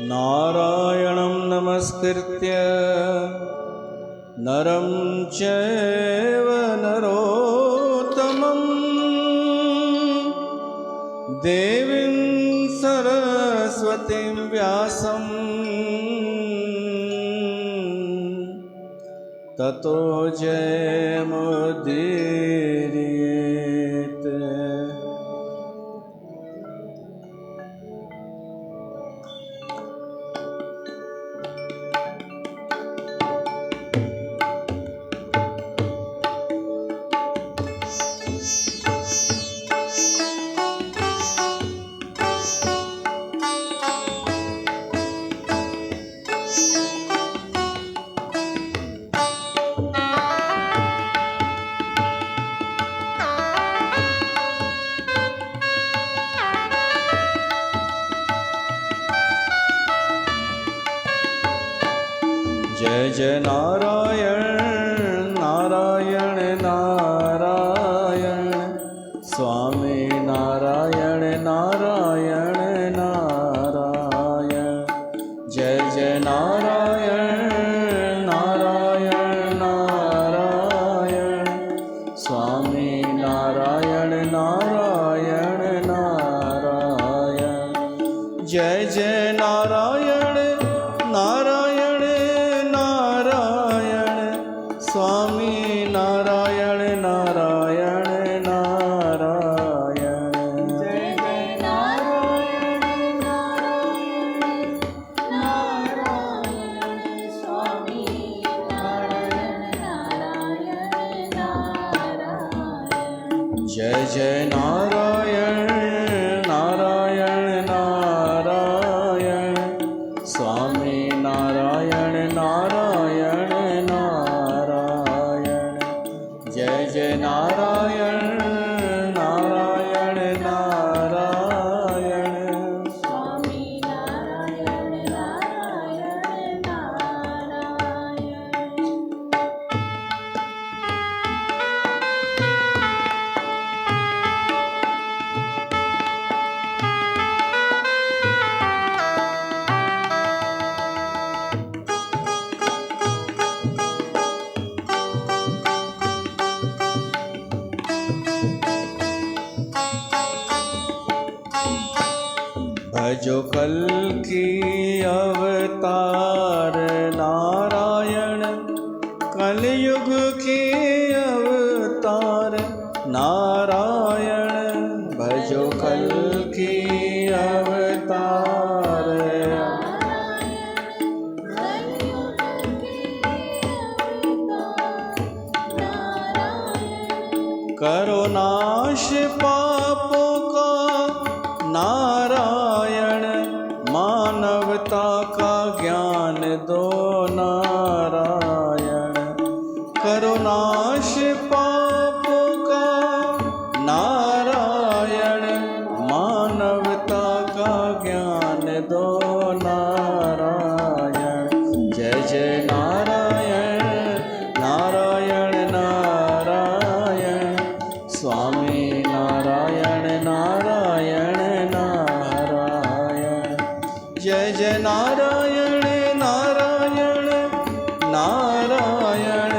नारायणं नमस्कृत्य नरं चैव नरोत्तमं देवीं सरस्वतीं व्यासं ततो जयमुदीरयेत्। जय जय नारायण नारायण नारायण स्वामी नारायण नारायण नारायण। जय जय नारायण नारायण नारायण स्वामी नारायण नारायण नारायण। जय जय नारायण नारायण नारायण स्वामी नारायण नारायण नारायण। जय जय नारायण नारायण नारायण स्वामी नारायण नारायण नारायण। जय जय नारायण नारायण नारायण स्वामी नारायण नारायण नारायण। जय जय नारायण नारायण नारायण स्वामी नारायण नारायण नारायण। भजो कल की अवतार नारायण कलयुग की अवतार नारायण। भजो कल की अवतार करो नाश पापों का नारायण मानवता का ज्ञान दो नारायण। करो नाश पापों का नारायण मानवता का ज्ञान दो नारायण। जय जय नारायण नारायण नारायण स्वामी नारायण नारायण नारायण। जय जय नारायण नारायण नारायण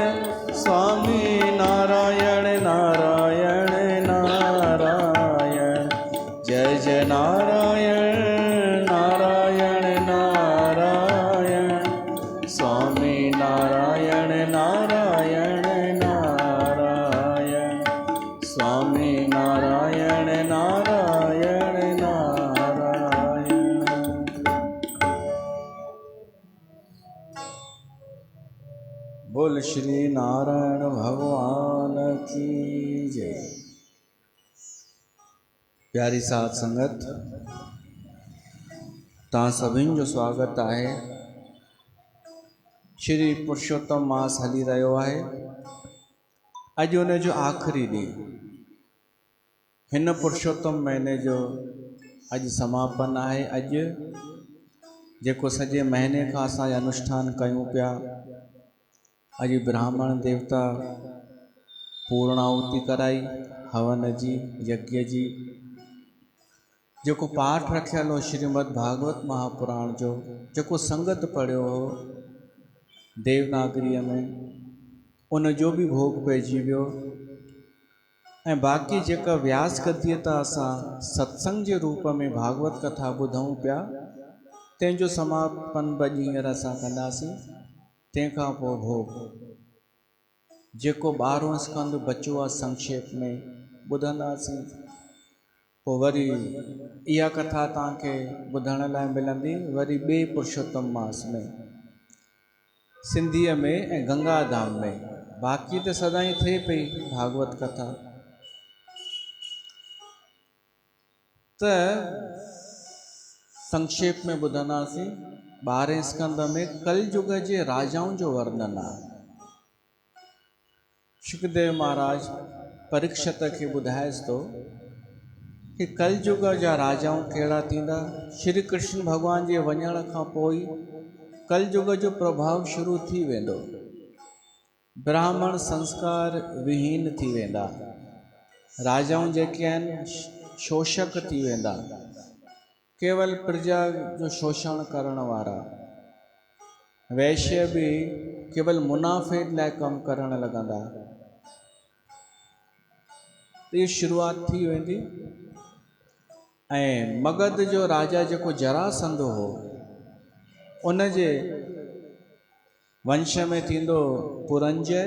स्वामी नारायण नारायण नारायण। जय जय नारायण नारायण नारायण स्वामी नारायण नारायण नारायण। स्वामी नारायण नारायण नारायण। बोल श्री नारायण भगवान की जय। प्यारी साध संगत तव्हां सभिनि जो स्वागत आहे। श्री पुरुषोत्तम मास हली रहियो आहे। अॼु उन जो आख़िरी ॾींहुं। हिन पुरुषोत्तम महीने जो अॼु समापन आहे। अॼु जेको सॼे महीने खां असां अनुष्ठान कयूं पिया अॼु ब्राह्मण देवता पूर्णाहुति कराई हवन जी यज्ञ जी। जेको पाठ रखियल हो श्रीमद् भागवत महापुराण जो, जेको संगत पढ़ियो हो देवनागरीअ में, उन जो बि भोग पइजी वियो। ऐं बाक़ी जेका व्यास गद्दीअ तां असां सत्संग जे रूप में भागवत कथा ॿुधूं पिया, तंहिंजो समापन ॿ ॾींहं असां कंदासीं। तंहिंखां पोइ भोग जेको 12हों स्कंद बचो आहे संक्षेप में ॿुधंदासीं। पोइ वरी इहा कथा तव्हांखे ॿुधण लाइ मिलंदी वरी ॿिए पुरुषोत्तम मास में, सिंधीअ में ऐं गंगाधाम में। बाक़ी त सदाईं थिए पई भागवत कथा। त संक्षेप में ॿुधंदासीं। 12हें स्कंद में कलयुग जे राजाउनि जो वर्णन आहे। शुकदेव महाराज परीक्षित खे ॿुधाएसि थो कि कलयुग जा राजाऊं कहिड़ा थींदा। श्री कृष्ण भॻवान जे वञण खां पोइ कलयुग जो प्रभाव शुरू थी वेंदो। ब्राह्मण संस्कार विहीन थी वेंदा। राजाऊं जेके आहिनि शोषक थी वेंदा, केवल प्रजा जो शोषण करण वारा। वैश्य भी केवल मुनाफ़े लाइ कमु करण लॻंदा। ये शुरुआत थी वेंदी। ऐं मगध जो राजा जेको जरासंध हो, उन जे वंश में थींदो पुरंजय।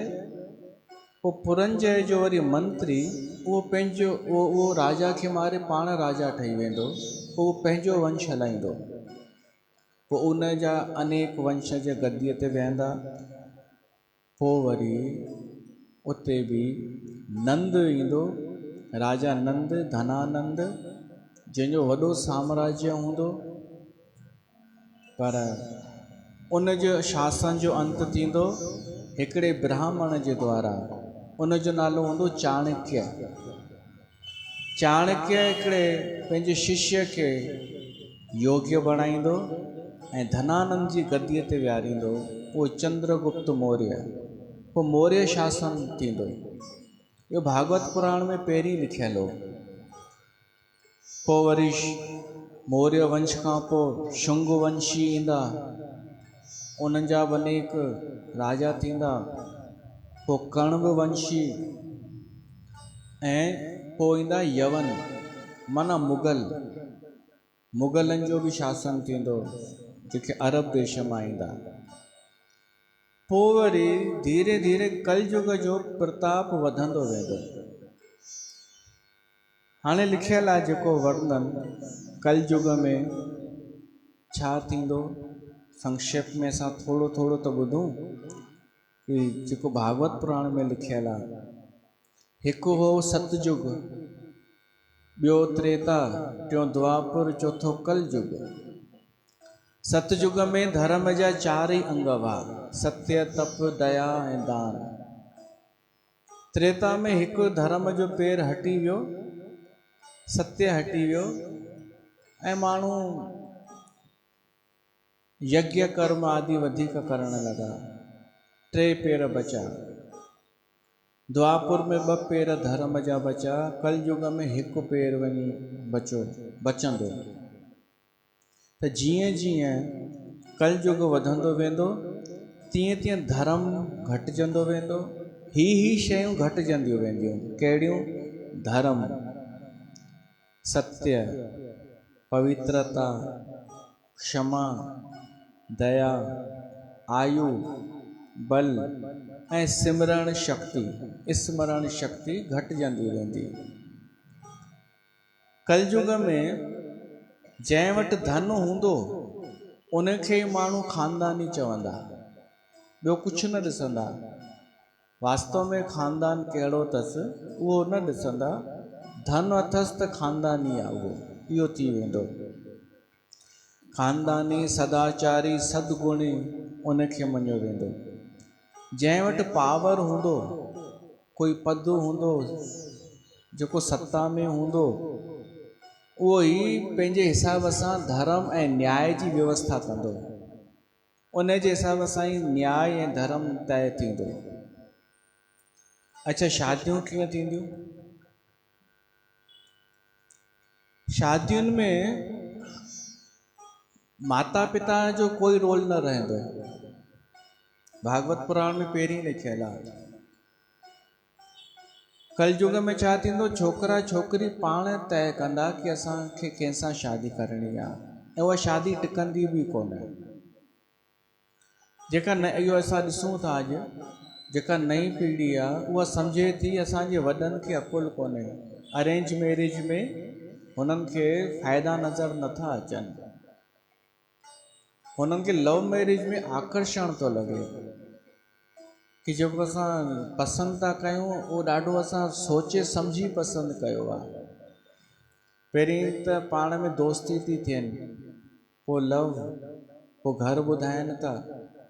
वो पुरंजय जो वरी मंत्री उहो पंहिंजो उहो राजा खे मारे पाण राजा ठही वेंदो। उहो पंहिंजो वंश हलाईंदो। पोइ उन जा अनेक वंश जे गद्दीअ ते वेहंदा। पोइ वरी उते बि नंद ईंदो, राजा नंद, धनानंद, जंहिंजो वॾो साम्राज्य हूंदो। पर उन जो शासन जो अंत थींदो हिकिड़े ब्राह्मण जे द्वारा। उन जो नालो हूंदो चाणक्य। चाणक्य हिकिड़े पंहिंजे शिष्य खे योग्य बणाईंदो ऐं धनानंद जी गद्दीअ ते विहारींदो। उहो चंद्रगुप्त मौर्य। पोइ मौर्य शासन थींदो। इहो भागवत पुराण में पहिरीं लिखियलु हो। पोइ वरी मौर्य वंश खां पोइ शुंग वंशी ईंदा, उन्हनि जा अनेक राजा थींदा। पोइ कण्व वंशी ऐं पोइ ईंदा यवन, माना मुगल। मुगलनि जो बि शासन थींदो, जेके अरब देश मां ईंदा। पोइ वरी धीरे धीरे कलयुग जो प्रताप वधंदो वेंदो। हाणे लिखियलु आहे जेको वर्णन कलयुग में छा थींदो, संक्षेप में असां थोरो थोरो त ॿुधूं कि जेको भागवत पुराण में लिखियलु आहे। हिकु हो सतयुग, ॿियो त्रेता, टियों द्वापर, चौथो कलयुग। सतयुग में धर्म जा 4 ई अंग हुआ, सत्य, तप, दया ऐं दान। त्रेता में हिकु धर्म जो पेर हटी वियो, सत्य हटी वियो ऐं माण्हू यज्ञ कर्म आदि वधीक करण लगा। 3 पेर बचा। द्वापुर में 2 पेर धर्म जा बचा। कलयुग में 1 पेर वञी बचंदो। त जीअं जीअं कलयुग वधंदो वेंदो, तीअं तीअं धर्म घटिजंदो वेंदो। ही शयूं घटिजंदियूं वेंदियूं। कहिड़ियूं? धर्म, सत्य, पवित्रता, क्षमा, दया, आयु, बल ऐं स्मरण शक्ति घटिजंदी वेंदी। कलयुग में जंहिं वटि धन हूंदो उनखे माण्हू खानदानी चवंदा, ॿियो कुझु न ॾिसंदा। वास्तव में खानदान कहिड़ो अथसि उहो न ॾिसंदा। धन अथसि त खानदानी आहे उहो, इहो थी वेंदो। खानदानी, सदाचारी, सदगुणी उनखे मञियो वेंदो। जंहिं वटि पावर हूंदो, कोई पद हूंदो, जेको सत्ता में हूंदो, उहो ई पंहिंजे हिसाब सां धर्म ऐं न्याय जी व्यवस्था कंदो। उन जे हिसाब सां ई न्याय ऐं धर्म तय थींदो। अच्छा, शादियूं कीअं थींदियूं? शादियुनि में माता पिता जो कोई रोल न रहंदो। भागवत पुराण में पहिरीं लिखियल आहे। कलयुग में छा थींदो, छोकिरा छोकिरी पाण तय कंदा कि असांखे कंहिंसां शादी करणी आहे, ऐं उहा शादी टिकंदी बि कोन। जेका न, इहो असां ॾिसूं था अॼु, जेका नई पीढ़ी आहे उहा सम्झे थी असांजे वॾनि खे अकुलु कोन्हे। अरेंज मैरिज में हुननि खे फ़ाइदा नज़र नथा अचनि। हुननि खे लव मैरिज में आकर्षण थो लॻे कि जेको असां पसंदि था कयूं उहो ॾाढो असां सोचे सम्झी पसंदि कयो आहे। पहिरीं त पाण में दोस्ती थी थियनि, पोइ लव, पोइ घर ॿुधाइनि था,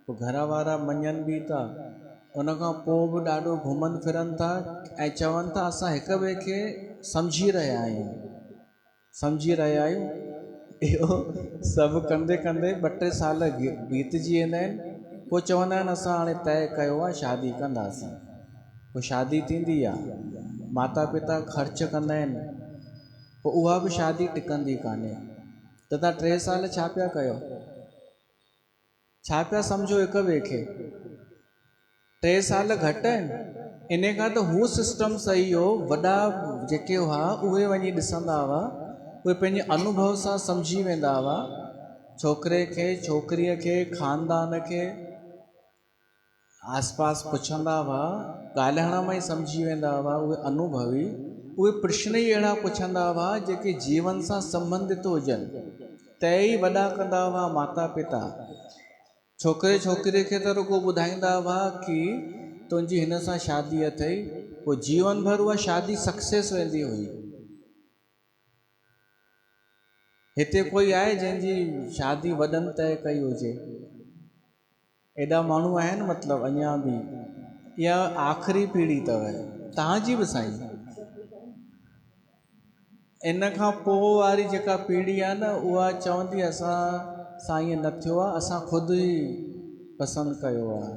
पोइ घर वारा मञनि बि था, उन खां पोइ बि ॾाढो घुमनि फिरनि था ऐं चवनि था असां हिक ॿिए खे सम्झी रहिया आहियूं, सम्झी रहिया आहियूं। इहो सभु कंदे कंदे 2-3 साल बीतजी वेंदा आहिनि। पोइ चवंदा आहिनि असां हाणे तय कयो आहे शादी कंदासीं। पोइ शादी थींदी आहे, माता पिता ख़र्च कंदा आहिनि, पोइ उहा बि शादी टिकंदी कान्हे। त तव्हां 3 साल छा पिया कयो, छा पिया सम्झो हिक ॿिए खे? 3 साल घटि आहिनि। इन खां त हू सिस्टम सही हो। वॾा जेके हुआ उहे वञी ॾिसंदा हुआ, उहे पंहिंजे अनुभव सां सम्झी वेंदा हुआ। छोकिरे खे, छोकिरीअ खे, ख़ानदान खे आसपास पुछंदा हुआ, ॻाल्हाइण में ई सम्झी वेंदा हुआ। उहे अनुभवी, उहे प्रश्न ई अहिड़ा पुछंदा हुआ जेके जीवन सां संबंधित हुजनि, त ई वॾा कंदा हुआ माता पिता। छोकिरे छोकिरीअ खे त रुॻो ॿुधाईंदा हुआ कि तुंहिंजी हिन सां शादी अथई, पोइ जीवन भर उहा शादी सक्सेस वेंदी हुई। हिते कोई आहे जंहिंजी शादी वॾनि तय कई हुजे? एॾा माण्हू आहिनि मतिलबु अञा बि? इहा आख़िरी पीढ़ी अथव तव्हांजी बि साईं। इन खां पोइ वारी जेका पीढ़ी आहे न, उहा चवंदी असां साईं न थियो आहे, असां ख़ुदि ई पसंदि कयो आहे।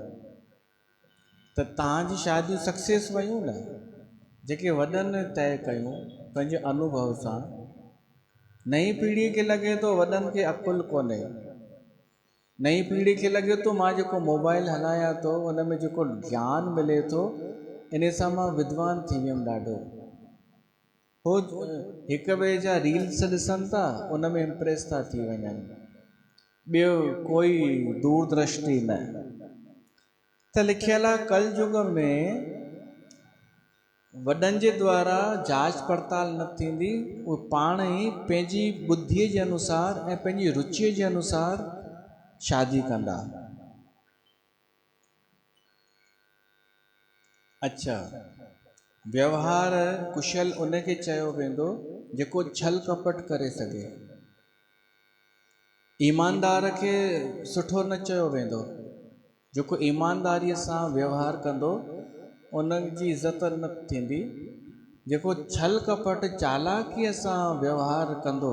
त तव्हांजी शादियूं सक्सेस वयूं न, जेके वॾनि तय कयूं पंहिंजे अनुभव सां। नई पीढ़ीअ खे लॻे थो वॾनि खे अकुलु कोन्हे। नई पीढ़ी खे लॻे थो मां जेको मोबाइल हलायां थो उन में जेको ज्ञान मिले थो, इन सां मां विद्वान थी वियुमि ॾाढो। हो हिक ॿिए जा रील्स ॾिसनि था, उन में इम्प्रेस था थी वञनि। ॿियो कोई दूरदृष्टि न। त लिखियल आहे कलयुग में वॾनि जे द्वारा जांच पड़ताल न थींदी, उहे पाण ई पंहिंजी बुद्धीअ जे अनुसार ऐं पंहिंजी रुचीअ जे अनुसार शादी कंदा। अच्छा, व्यवहार कुशल उनखे चयो वेंदो जेको छल कपट करे सघे। ईमानदार खे सुठो न चयो वेंदो। जेको ईमानदारीअ सां व्यवहार कंदो उन्हनि जी इज़त न थींदी। जेको छल कपट चालाकीअ सां व्यवहार कंदो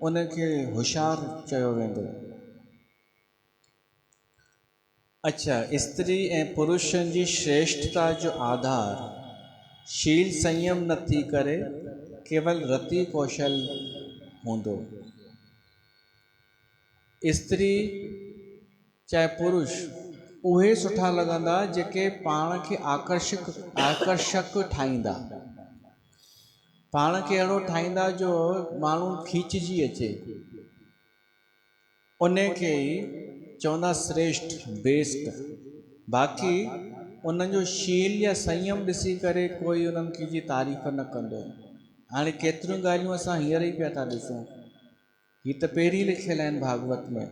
उनखे होशियारु चयो वेंदो। अच्छा, स्त्री ऐं पुरुषनि जी श्रेष्ठता जो आधार शील संयम न थी करे केवल रति कौशल हूंदो। स्त्री चाहे पुरुष उहे सुठा लॻंदा जेके पाण खे आकर्षक ठाहींदा, पाण खे अहिड़ो ठाहींदा जो माण्हू खींचजी अचे। उन खे ई चवंदा श्रेष्ठ, बेस्ट। बाक़ी उन्हनि जो शील या संयम ॾिसी करे कोई उन्हनि जी तारीफ़ न कंदो। हाणे केतिरियूं ॻाल्हियूं असां हींअर ई पिया था ॾिसूं, हीअ त पहिरीं लिखियल आहिनि भागवत में।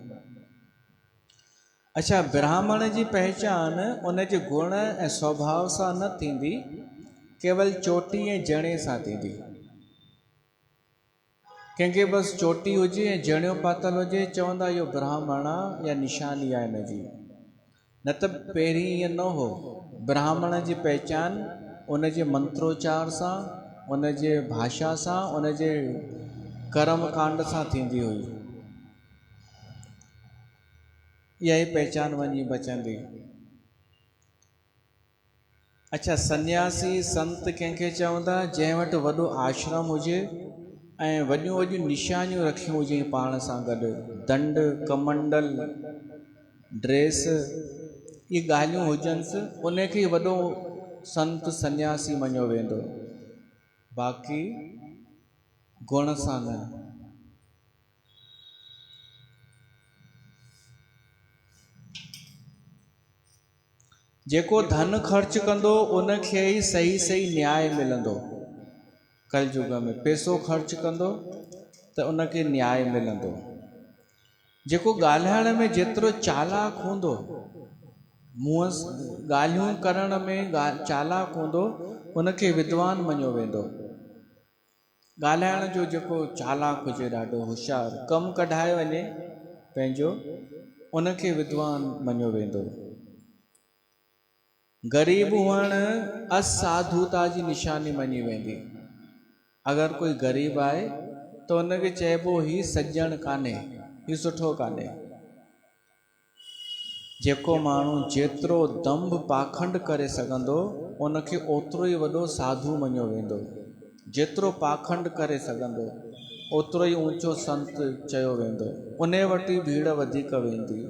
अच्छा, ब्राह्मण जी पहचान उन जे गुण ऐं स्वभाव सां न थींदी, केवल चोटी ऐं जणे सां थींदी। कंहिंखे बसि चोटी हुजे ऐं जणियो पातल हुजे, चवंदा इहो ब्राह्मण आहे या निशानी आहे हिनजी। न त पहिरीं ईअं न हो। ब्राह्मण जी पहचान उन जे मंत्रोच्चार सां, उन जे भाषा सां, उन जे कर्म कांड सां थींदी हुई। इहा ई पहचान वञी बचंदी। अच्छा, सन्यासी संत कंहिंखे चवंदा जंहिं वटि वॾो आश्रम हुजे ऐं वॾियूं वॾियूं निशानियूं रखियूं हुजई पाण सां गॾु, दंड कमंडल ड्रेस, इहे ॻाल्हियूं हुजनिसि, उनखे वॾो संत सन्यासी मञियो वेंदो, बाक़ी गुण सां न। जेको धन ख़र्च कंदो उनखे ई सही सही न्याय मिलंदो। कलयुग में पैसो ख़र्च कंदो त उनखे न्याय मिलंदो। जेको ॻाल्हाइण में जेतिरो चालाक हूंदो, मुंहुं ॻाल्हियूं करण में चालाक हूंदो, उनखे विद्वान मञियो वेंदो। ॻाल्हाइण जो जेको चालाक हुजे, ॾाढो होशियारु, कमु कढाए वञे पंहिंजो, उनखे विद्वान मञियो वेंदो। ग़रीब हुअण असाधुता जी निशानी मञी वेंदी। अगरि कोई ग़रीब आहे त उनखे चइबो ही सॼण कान्हे, ही सुठो कान्हे। जेको माण्हू जेतिरो दंभ पाखंड करे सघंदो उनखे ओतिरो ई वॾो साधु मञियो वेंदो। जेतिरो पाखंड करे सघंदो ओतिरो ई ऊंचो संत चयो वेंदो, उन वटि ई भीड़ वधीक वेंदी।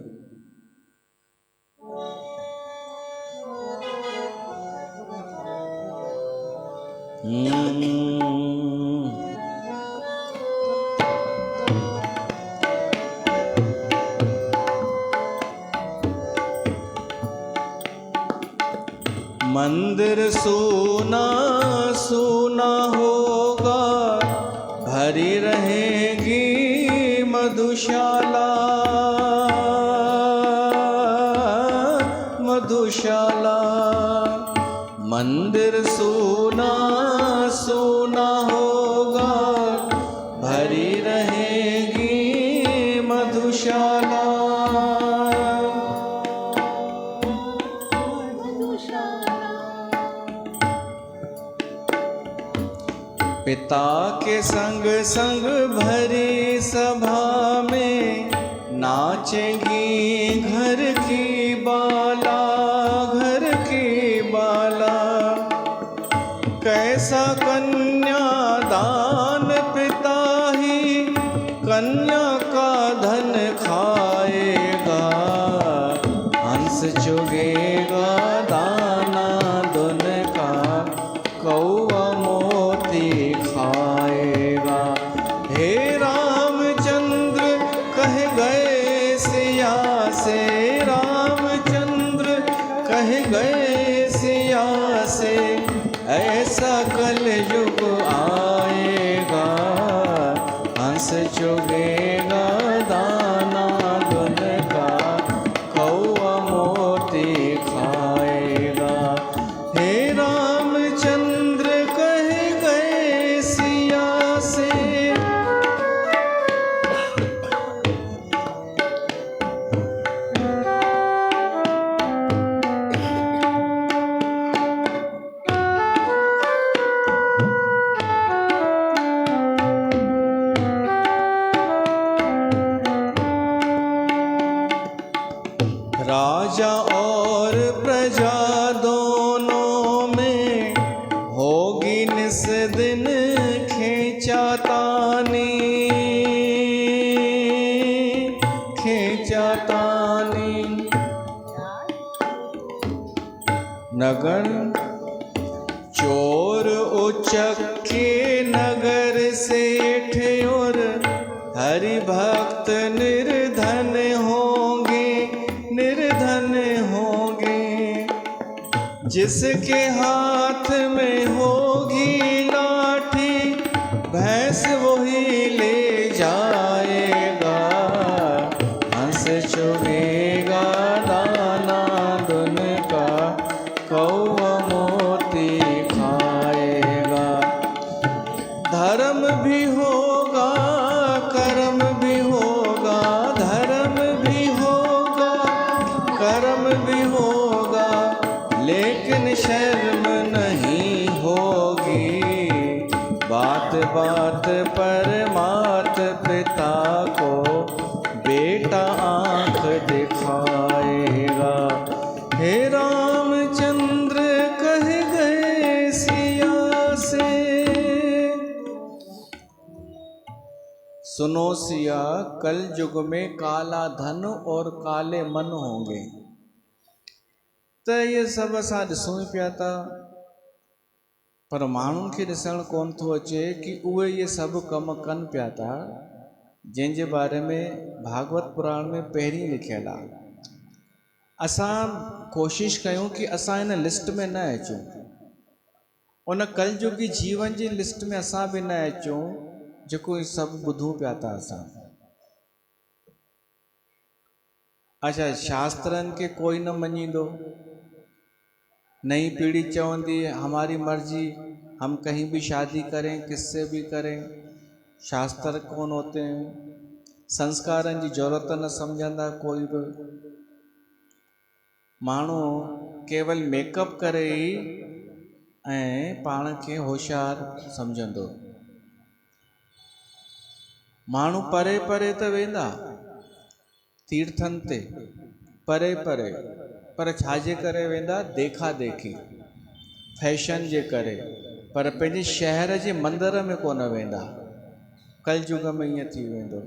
मंदिर सूना सूना होगा, भरी रहेगी मधुशाला, मधुशाला। मंदिर सूना सूना होगा, भरी रहेगी मधुशाला। पिता के संग संग भरी सभा में नाचेगी घर की बाला, घर की बाला। कैसा कन्यादान पिता ही कन्या का धन खाएगा, हंस चुगेगा दाना दुन का, कौवा मोती खाएगा। हे रामचंद्र कह गए सिया से, रामचंद्र कह गए सिया से, ऐसा कलयुग आएगा, हंस चुगेगा दाना दुन का, कौवा मोती खाएगा। हे रामचंद्र कह गए सिया से। राजा और प्रजा दोनों में होगी निस दिन खींचातानी, खींचातानी। नगर चोर उचक्के नगर सेठ और हरि भक्त निर्धन होंगे, निर्धन होंगे। जिसके हाथ में होगी लाठी, भैंस वही ले जाएगा, हंस चुगेगा दाना दुन का, कौवा मोती खाएगा। धर्म भी होगा कर्म भी होगा, धर्म भी होगा कर्म भी होगा, लेकिन शर्म नहीं होगी। बात बात पर मात पिता को बेटा आँख दिखाएगा। हे रामचंद्र कह गए सिया से, सुनो सिया कल युग में काला धन और काले मन होंगे। त ये सब असां ॾिसूं ई पिया था, पर माण्हुनि खे ॾिसणु कोन थो अचे कि उहे ये सभु कम कनि पिया था जंहिंजे बारे में भागवत पुराण में पहिरीं लिखियल आहे। असां कोशिशि कयूं कि असां इन लिस्ट में न अचूं, उन कलयुगी जीवन जी लिस्ट में असां बि न अचूं जेको ये सभु ॿुधूं पिया था असां। अच्छा, शास्त्रनि खे कोई न मञींदो, नई पीढ़ी चवंदी हमारी मर्जी, हम कहीं भी शादी करें, किससे भी करें, शास्त्र कोन होते हैं, संस्कारनि जी ज़रूरत न सम्झंदा कोई बि। माण्हू केवल मेकअप करे ई ऐं पाण खे होशियारु सम्झंदो। माण्हू परे परे त वेंदा तीर्थनि ते, परे परे, पर छाजे करे वेंदा? देखा देखी, फैशन जे करे, पर पंहिंजे शहर जे मंदर में कोन वेंदा। कलयुग में ईअं थी वेंदो।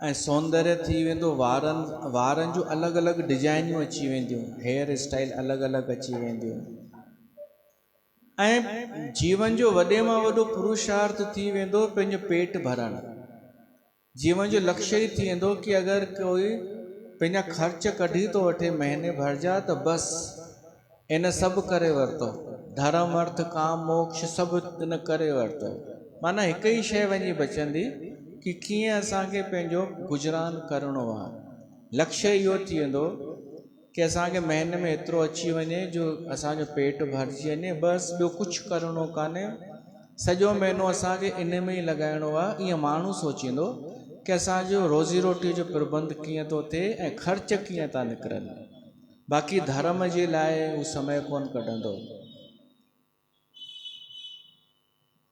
ऐं सौंदर्य थी वेंदो, वारनि जूं अलॻि अलॻि डिजाइनियूं अची वेंदियूं, हेयर स्टाइल अलॻि अलॻि अची वेंदियूं। ऐं जीवन जो वॾे मां वॾो पुरुषार्थ थी वेंदो पंहिंजो पेट भरणु। जीवन जो लक्ष्य ई थी वेंदो कि अगरि कोई पंहिंजा ख़र्च कढी थो वठे महीने भर जा त बसि इन सभु करे वरितो, धर्म अर्थ काम मोक्ष सभु इन करे वरितो। माना हिकु ई शइ वञी बचंदी कि कीअं असांखे पंहिंजो गुज़रान करिणो आहे। लक्ष्य इहो थी वेंदो कि असांखे महीने में एतिरो अची वञे जो असांजो पेट भरिजी वञे, बसि ॿियो कुझु करिणो कान्हे, सॼो महीनो असांखे इन में ई लॻाइणो आहे। ईअं माण्हू सोचींदो कि असांजो रोज़ी रोटी जो प्रबंध कीअं थो थिए ऐं ख़र्च कीअं था निकिरनि, बाक़ी धर्म जे लाइ हू समय कोन कढंदो।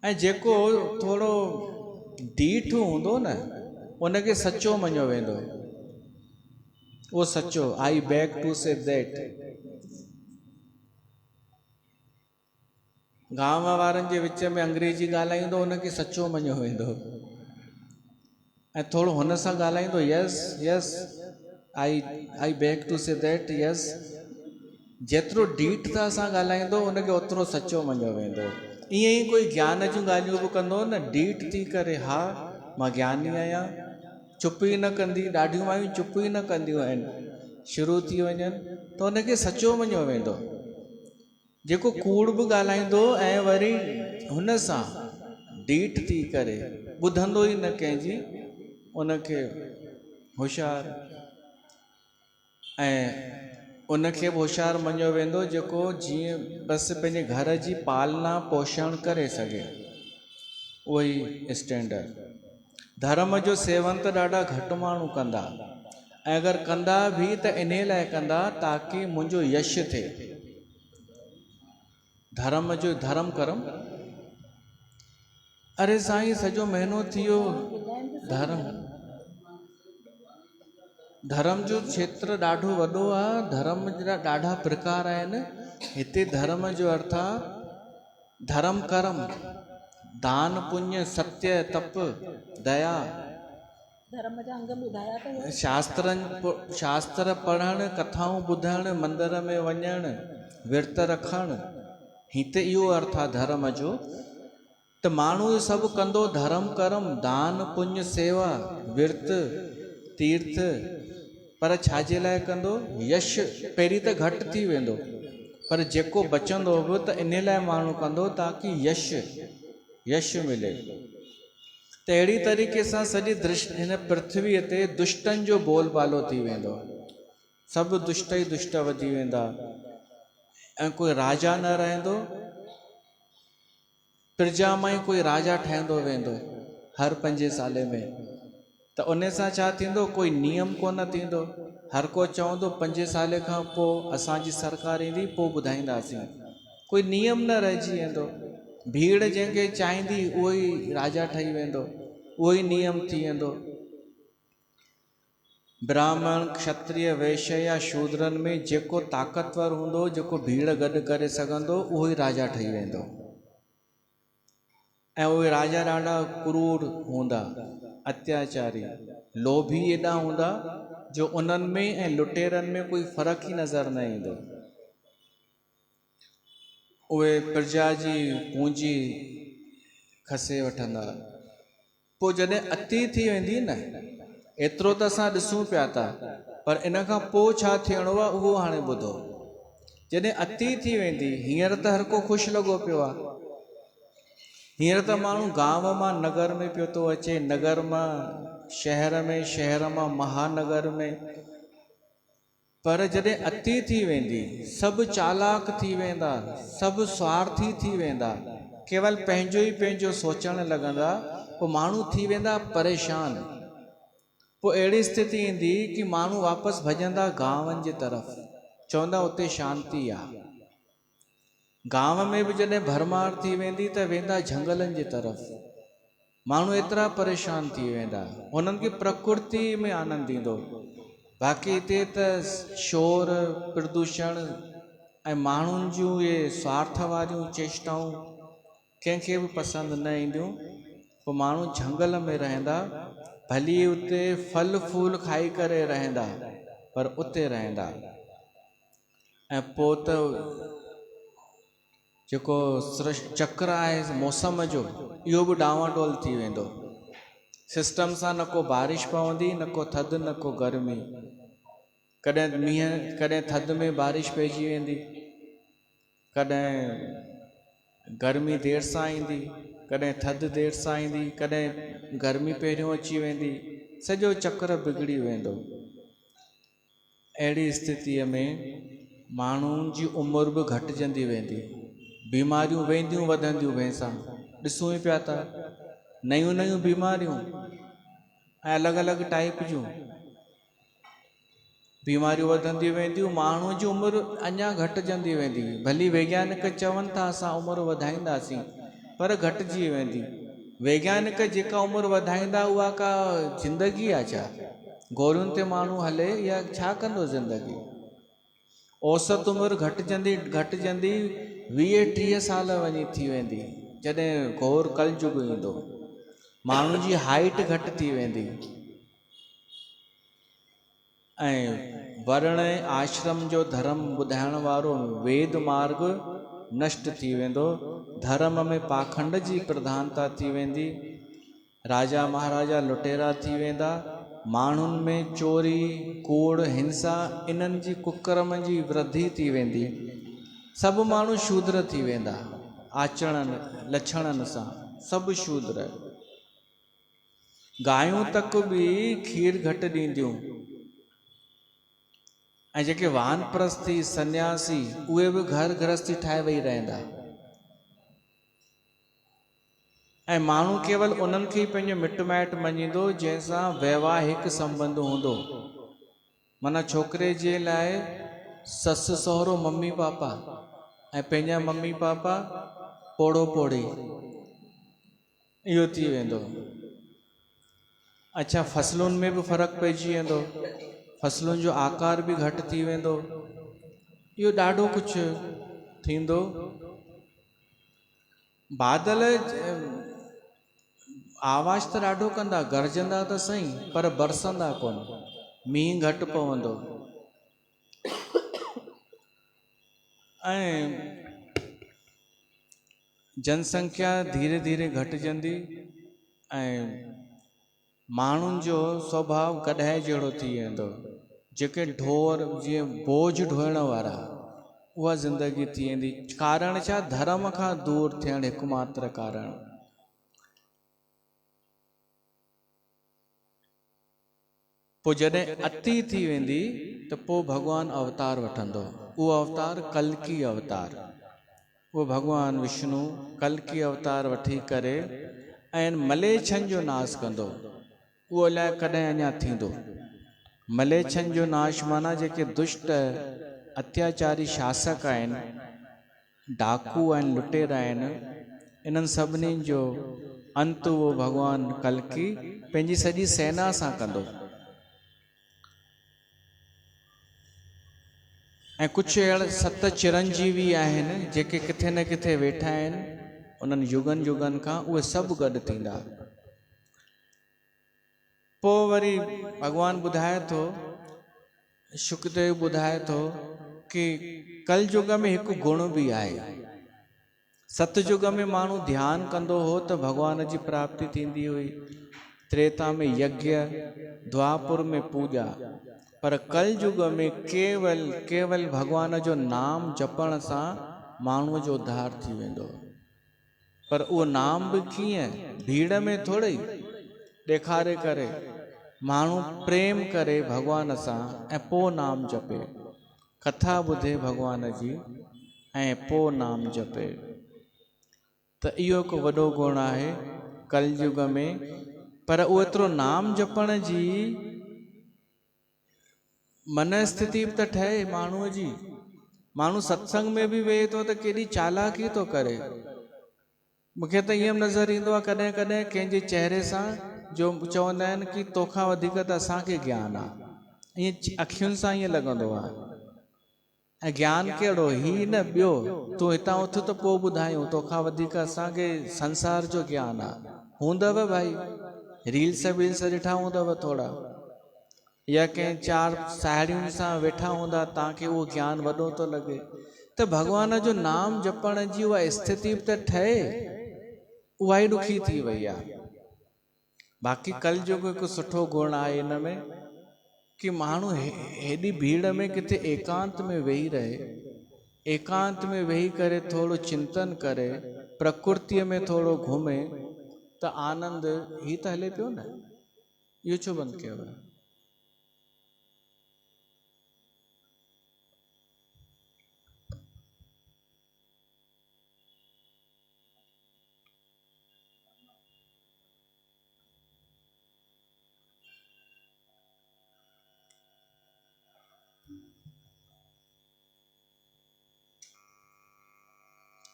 ऐं जेको थोरो ढीठ हूंदो न, उनखे सचो मञियो वेंदो, उहो सचो। आई बैक टू से दैट। गांव वारनि जे विच में अंग्रेजी ॻाल्हाईंदो, उनखे सचो मञियो वेंदो। ऐं थोरो हुन सां ॻाल्हाईंदो, yes yes I back to say that, yes. जेतिरो ढीठता सां ॻाल्हाईंदो उनखे ओतिरो सचो मञियो वेंदो। ईअं ई कोई ज्ञान जूं ॻाल्हियूं बि कंदो न, ढीठ थी करे, हा मां ज्ञानी आहियां, चुप ई न कंदी। ॾाढियूं मायूं चुप ई न कंदियूं आहिनि, शुरू थी वञनि त उनखे सचो मञियो वेंदो। जेको कूड़ बि ॻाल्हाईंदो ऐं वरी हुन सां ढीठ थी करे ॿुधंदो ई न कंहिंजी, उनखे होशियारु ऐं उनखे बि होशियारु मञियो वेंदो जेको जीअं बसि पंहिंजे घर जी पालना पोषण करे सघे, उहो ई स्टैंडर्ड। धर्म जो सेवन त ॾाढा घटि माण्हू कंदा, ऐं अगरि कंदा बि त इन लाइ कंदा ताकी मुंहिंजो यश थिए। धर्म जो धर्म करम, अरे साईं सॼो महीनो थी वियो, धर्म जो क्षेत्र ॾाढो वॾो आहे, धर्म जा ॾाढा प्रकार आहिनि। हिते धर्म जो अर्थ आहे धर्म कर्म, दान पुण्य, सत्य तप, दया। धर्म जा अंग ॿुधाया त शास्त्र पढ़णु, कथाऊं ॿुधणु, मंदर में वञणु, विर्त रखणु, हिते इहो अर्थ आहे धर्म जो। त माण्हू इहो सभु कंदो, धर्म कर्म, दान पुण्य, सेवा, विर्त, तीर्थ, पर छाजे लाइ कंदो? यश पहिरीं त घटि थी वेंदो, पर जेको बचंदो बि त इन लाइ माण्हू कंदो ताकी यश मिले। त अहिड़ी तरीक़े सां सॼी हिन पृथ्वीअ ते दुष्टनि जो बोलबालो थी वेंदो, सभु दुष्ट ई दुष्ट वधी वेंदा, ऐं कोई राजा न रहंदो, प्रजा मां ई कोई राजा ठहंदो वेंदो हर 5 साले में। त उन सां छा थींदो? कोई नियम कोन थींदो, हर को चवंदो 5 साले खां पोइ असांजी सरकार ईंदी, पोइ ॿुधाईंदासीं। कोई नियम न रहिजी वेंदो, भीड़ जंहिंखे चाहींदी उहो ई राजा ठही वेंदो, उहो ई नियम थी वेंदो। ब्राह्मण क्षत्रिय वैश्य या शूद्रन में जेको ताक़तवर हूंदो, जेको भीड़ गॾु करे सघंदो, उहो ई राजा ठही वेंदो। ऐं उहे राजा ॾाढा क्रूर हूंदा, अत्याचारी, लोभी एॾा हूंदा जो उन्हनि में ऐं लुटेरनि में कोई फ़र्क़ु ई नज़र न ईंदो। उहे प्रजा जी पूंजी खसे वठंदा। पोइ जॾहिं अती थी वेंदी न, एतिरो त असां ॾिसूं पिया था, पर इन खां पोइ छा थियणो आहे उहो हाणे ॿुधो। जॾहिं अती थी वेंदी, हींअर त हर को ख़ुशि लॻो पियो आहे। हींअर त माण्हू गांव मां नगर में पियो थो अचे, नगर मां शहर में, शहर मां महानगर में। पर जॾहिं अती थी वेंदी, सभु चालाक थी वेंदा, सभु स्वार्थी थी वेंदा, केवल पंहिंजो ई पंहिंजो सोचणु लॻंदा, पोइ माण्हू थी वेंदा परेशान। पोइ अहिड़ी स्थिति ईंदी कि माण्हू वापसि भॼंदा गांवनि जे तरफ़, चवंदा उते शांती आहे। गांव में बि जॾहिं भरमार थी वेंदी त वेंदा झंगलनि जे तरफ़। माण्हू एतिरा परेशान थी वेंदा, हुननि खे प्रकृति में आनंद ईंदो। बाक़ी हिते त शोर प्रदूषण ऐं माण्हुनि जूं इहे स्वार्थ वारियूं चेष्टाऊं कंहिंखे बि पसंदि न ईंदियूं। पोइ माण्हू झंगल में रहंदा, भली उते फल फूल खाई करे रहंदा, पर उते रहंदा। ऐं पोइ त जेको चक्र आहे मौसम जो, इहो बि डावाडोल थी वेंदो। सिस्टम सां न को बारिश पवंदी, न को थधि, न को गर्मी। कॾहिं मींहं, कॾहिं थधि में बारिश पइजी वेंदी, कॾहिं गर्मी देरि सां ईंदी, कॾहिं थधि देरि सां ईंदी, कॾहिं गर्मी पहिरियों अची वेंदी, सॼो चक्र बिगड़ी वेंदो। अहिड़ी स्थितीअ में माण्हुनि जी उमिरि बि घटिजंदी वेंदी, बीमारियूं वेंदियूं वधंदियूं भैंसां, ॾिसूं ई पिया था। नयूं नयूं बीमारियूं ऐं अलॻि अलॻि टाइप जूं बीमारियूं वधंदियूं वेंदियूं, माण्हू जी उमिरि अञा घटिजंदी वेंदी। भली वैज्ञानिक चवनि था असां उमिरि वधाईंदासीं, पर घटिजी वेंदी। वैज्ञानिक जेका उमिरि वधाईंदा उहा का ज़िंदगी आहे छा? गोरियुनि ते माण्हू हले या छा कंदो ज़िंदगी? औसत उमिरि घटिजंदी घटिजंदी 20-30 साल वञी थी वेंदी। जॾहिं घोर कलयुग ईंदो, माण्हू जी हाइट घटि थी वेंदी ऐं वर्ण आश्रम जो धर्म ॿुधाइण वारो वेद मार्ग नष्ट थी वेंदो। धर्म में पाखंड जी प्रधानता थी वेंदी, राजा महाराजा लुटेरा थी वेंदा, माण्हुनि में चोरी कूड़ हिंसा इन्हनि जी कुकर्म जी वृद्धि थी वेंदी। सभु माण्हू शूद्र थी वेंदा, आचरणनि लक्षणनि सां सभु शूद्र। गायूं तक बि खीर घटि ॾींदियूं, ऐं जेके वानप्रस्थी सन्यासी उहे बि घर गृहस्थी ठाहे वेही रहंदा। ऐं माण्हू केवल उन्हनि खे ई पंहिंजो मिट माइट मञींदो जंहिंसां वैवाहिक संबंध हूंदो। माना छोकिरे जे लाइ ससु सहुरो मम्मी पापा ऐं पंहिंजा मम्मी पापा पोड़ो पोड़ी, इहो थी वेंदो। अच्छा, फसलुनि में बि फ़र्क़ु पइजी वेंदो, फसलुनि जो आकार बि घटि थी वेंदो। इहो ॾाढो कुझु थींदो। बादल आवाज़ त ॾाढो कंदा, गरजंदा त सही, पर बरसंदा कोन, मींहुं घटि पवंदो। ऐं जनसंख्या धीरे धीरे घटिजंदी ऐं माण्हुनि जो स्वभाव कॾहिं जहिड़ो थी वेंदो। जेके ढोर जीअं बोझ ढोइण वारा, उहा ज़िंदगी थी वेंदी। कारण छा? धर्म खां दूरि थियणु हिकु मात्र कारण। पोइ जॾहिं अती थी वेंदी त पोइ भॻवानु अवतार वठंदो। उहो अवतार कल्की अवतार। उहो भॻवानु विष्णु कल्की अवतार वठी करे ऐं मलेच्छनि जो नाश कंदो। उहो अलाए कॾहिं अञा थींदो। मलेच्छनि जो नाश माना जेके दुष्ट अत्याचारी शासक आहिनि, डाकू आहिनि, लुटेरा आहिनि, इन्हनि सभिनी जो अंत उहो भॻवानु कल्की पंहिंजी सॼी सेना सां कंदो। ऐं कुझु अहिड़ा 7 चिरंजीवी आहिनि जेके किथे न किथे वेठा आहिनि उन्हनि युगनि युगनि खां, उहे सभु गॾु थींदा। पोइ वरी भॻवानु ॿुधाए थो, शुकदेव ॿुधाए थो कि कलयुग में हिकु गुण बि आहे। सतयुग में माण्हू ध्यानु कंदो हो त भॻवान जी प्राप्ति थींदी हुई, त्रेता में यज्ञ, द्वापुर में पूॼा, पर कलयुग में केवल भॻवान जो नाम जपण सां माण्हूअ जो उद्धार थी वेंदो। पर उहो नाम बि कीअं? भीड़ में थोड़े ॾेखारे करे, माण्हू प्रेम करे भॻवान सां ऐं पोइ नाम जपे, कथा ॿुधे भॻवान जी ऐं पोइ नाम जपे। त इहो हिकु वॾो गुण आहे कलयुग में। पर उहो एतिरो नाम जपण जी मन स्थिति बि त ठहे माण्हूअ जी। माण्हू सत्संग में बि वेहे थो त केॾी चालाकी थो करे। मूंखे त ईअं नज़र ईंदो आहे कॾहिं कॾहिं कंहिंजे चहिरे सां, जो चवंदा आहिनि कि तोखां वधीक त असांखे ज्ञान आहे, ईअं अखियुनि सां ईअं लॻंदो आहे। ऐं ज्ञान कहिड़ो? ही न ॿियो, तूं हितां उथ त पोइ ॿुधायूं, तोखां वधीक असांखे संसार जो ज्ञान आहे। हूंदव भाई, रील्स वील्स ॾिठा हूंदव थोरा, या कंहिं 4 साहेड़ियुनि सां वेठा हूंदा, तव्हांखे उहो ज्ञान वॾो थो लॻे। त भॻवान जो नाम जपण जी उहा स्थिति बि त ठहे, उहा ई ॾुखी थी वई आहे। बाक़ी कलयुग हिकु सुठो गुण आहे इन में कि माण्हू हेॾी भीड़ में किथे एकांत में वेही रहे, एकांत में वेही करे थोरो चिंतन करे, प्रकृतिअ में थोरो घुमे त आनंद ही त हले पियो न। इहो छो बंदि कयो आहे?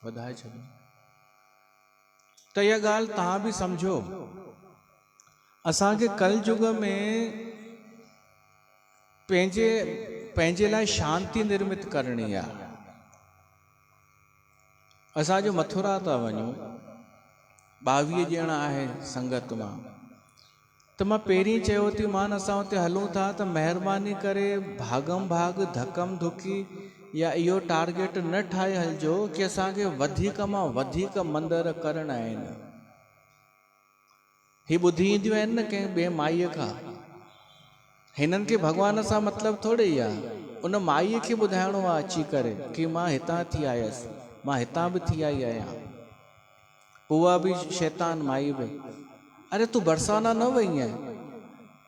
वधाए छॾो। त इहा ॻाल्हि तव्हां बि सम्झो, असांखे कलयुग में पंहिंजे लाइ शांति निर्मित करणी आहे। असांजो मथुरा था वञूं, 22 ॼणा आहे संगत मां, त मां पहिरीं चयो थी मान असां हुते हलूं था त महिरबानी करे भागम भाग धकम धुकी या इहो टारगेट न ठाहे हलिजो कि असांखे वधीक मां वधीक मंदर करणा आहिनि। ही ॿुधी ईंदियूं आहिनि न कंहिं ॿिए माईअ खां, हिननि खे भॻवान सां मतिलबु थोरे ई आहे। उन माईअ खे ॿुधाइणो आहे अची करे कि मां हितां थी आयसि, मां हितां बि थी आई आहियां। उहा बि शैतान माई बि, अरे तूं बरसाना न वई आहीं?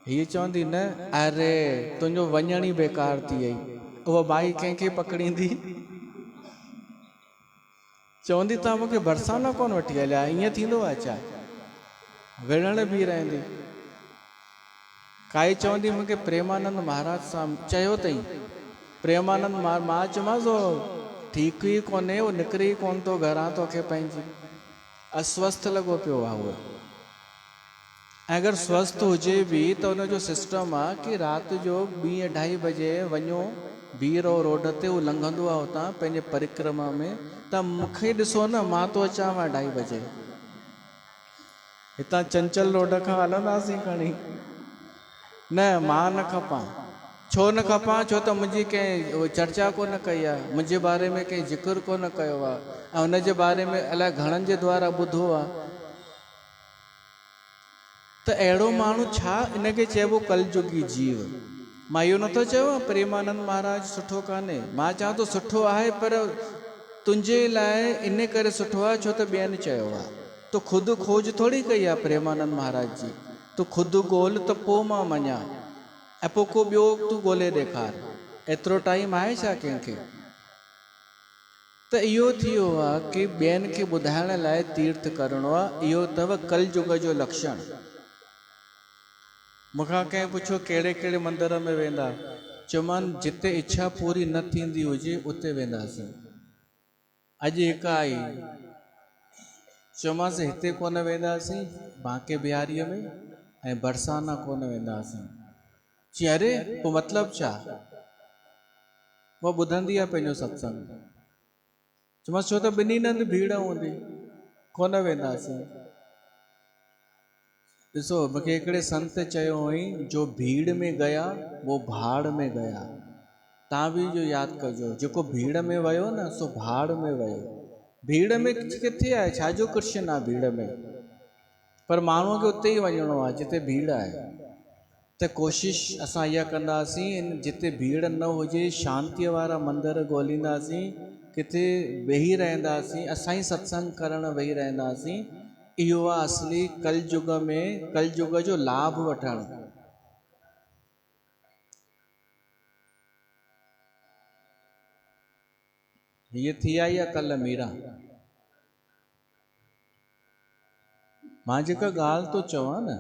हीअ चवंदी न, अरे तुंहिंजो वञण ई बेकार थी वई। उहा माई कंहिंखे पकड़ींदी, चवंदी तव्हां मूंखे बरसाना कोन वठी हलिया। ईअं थींदो आहे छा? विढ़ण बि रहंदी। काई चवंदी मूंखे प्रेमानंद महाराज सां चयो अथई, प्रेमानंद मां चयोमांसि ठीकु ई कोन्हे, उहो निकिरे ई कोन थो घरां, तोखे पंहिंजी अस्वस्थ लॻो पियो आहे उहो। ऐं अगरि स्वस्थ हुजे बि त हुनजो सिस्टम आहे कि राति जो 2-2:30 बजे वञो, बीह रहो रोड ते, उहो लंघंदो आहे हुतां पंहिंजे परिक्रमा में, त मूंखे ॾिसो न, मां तो अचां 2:30 बजे, हितां चंचल रोड खां हलंदासीं खणी। न मां न खपां। छो न खपां? छो त मुंहिंजी कंहिं चर्चा कोन कई आहे, मुंहिंजे बारे में कंहिं ज़िक्र कोन कयो आहे, ऐं हुनजे बारे में अलाए घणनि जे द्वारा ॿुधो आहे। त अहिड़ो माण्हू छा, इनखे चइबो कलयुगी जीव। मां इहो नथो चवां प्रेमानंद महाराज सुठो कान्हे, मां चवां थो सुठो आहे, पर तुंहिंजे लाइ इन करे सुठो आहे छो त ॿियनि चयो आहे। तो ख़ुदि खोज थोरी कई आहे प्रेमानंद महाराज जी, तूं ख़ुदि ॻोल्ह त पोइ मां मञा, ऐं पोइ को ॿियो तूं ॻोल्हे ॾेखार। एतिरो टाइम आहे छा कंहिंखे? त इहो थी वियो आहे कि ॿियनि खे ॿुधाइण लाइ तीर्थ करिणो आहे। इहो अथव कलयुग जो लक्षण। मूंखां कंहिं पुछियो कहिड़े कहिड़े मंदर में वेंदा, चयोमांनि जिते इच्छा पूरी न थींदी हुजे उते वेंदासीं। अॼु हिकु आई, चयोमांसि हिते कोन वेंदासीं बांके बिहारीअ में, ऐं बरसाना कोन वेंदासीं। चई अरे पोइ मतिलबु छा? उहा ॿुधंदी आहे पंहिंजो सत्संग। चयोमांसि छो त ॿिन्ही हंधि भीड़ हूंदी, कोन वेंदासीं। ॾिसो मूंखे हिकिड़े संत चयो हुई, जो भीड़ में गया वो भाड़ में गया। तव्हां बि इहो यादि कजो, जेको भीड़ में वियो न सो भाड़ में वियो। भीड़ में किथे आहे, छाजो कृष्ण आहे भीड़ में, पर माण्हूअ खे उते ई वञिणो आहे जिते भीड़ आहे। त कोशिशि असां इहा कंदासीं, जिते भीड़ न हुजे शांतीअ वारा मंदर ॻोल्हींदासीं, किथे वेही रहंदासीं, असां ई सत्संग करणु वेही रहंदासीं। इहो आहे असली कलयुग में, कलयुग जो लाभ वठणु। हीअ थी आई आहे कल्ह मीरा। मां जेका ॻाल्हि थो चवां न,